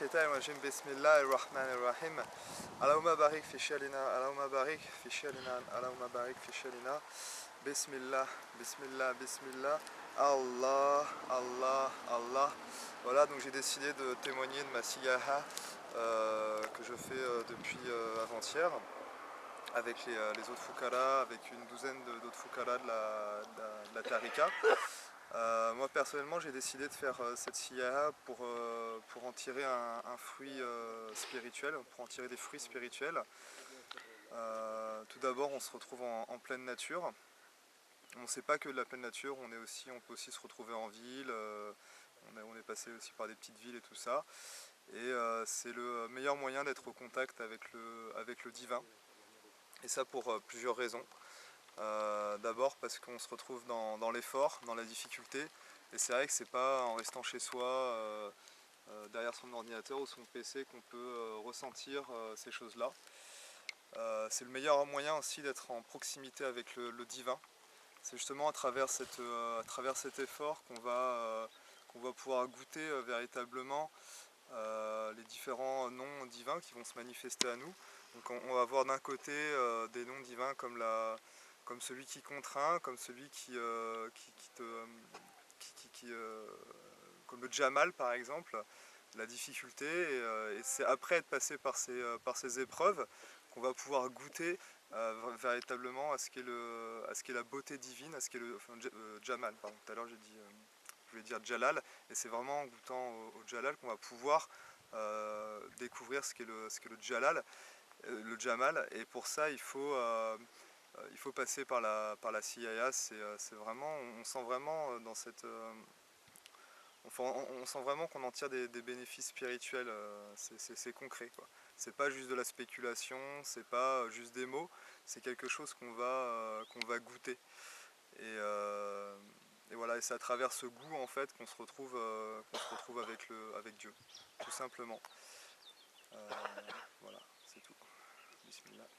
الشيطان الرجيم بسم الله الرحمن الرحيم اللهم بارك في شأننا اللهم بارك في شأننا اللهم بارك في شأننا بسم الله بسم الله بسم الله Allah Allah Allah. Voilà, donc j'ai décidé de témoigner de ma siyaha que je fais depuis avant-hier avec les autres fukara, avec une douzaine d'autres fukara de la tarika. Moi personnellement j'ai décidé de faire cette siyaha pour en tirer un fruit spirituel, pour en tirer des fruits spirituels. Tout d'abord on se retrouve en pleine nature. On ne sait pas que de la pleine nature, on peut aussi se retrouver en ville, on est passé aussi par des petites villes et tout ça. Et c'est le meilleur moyen d'être au contact avec le divin. Et ça pour plusieurs raisons. D'abord parce qu'on se retrouve dans l'effort, dans la difficulté. Et c'est vrai que c'est pas en restant chez soi, derrière son ordinateur ou son PC qu'on peut ressentir ces choses-là. C'est le meilleur moyen aussi d'être en proximité avec le divin. C'est justement à travers cet effort qu'on va pouvoir goûter véritablement les différents noms divins qui vont se manifester à nous. Donc on va voir d'un côté des noms divins comme celui qui contraint, comme celui comme le Jamal par exemple, la difficulté, et c'est après être passé par ces épreuves qu'on va pouvoir goûter véritablement à ce qu'est la beauté divine, à ce qu'est Jamal, pardon, tout à l'heure je voulais dire Jalal, et c'est vraiment en goûtant au Jalal qu'on va pouvoir découvrir ce qu'est le Jalal, le Jamal, et pour ça il faut passer par la siyaya. C'est vraiment, on sent vraiment dans cette... on sent vraiment qu'on en tire des bénéfices spirituels, c'est concret, quoi. C'est pas juste de la spéculation, c'est pas juste des mots, c'est quelque chose qu'on va goûter. Et voilà, et c'est à travers ce goût en fait qu'on se retrouve avec Dieu, tout simplement. Voilà, c'est tout. Bismillah.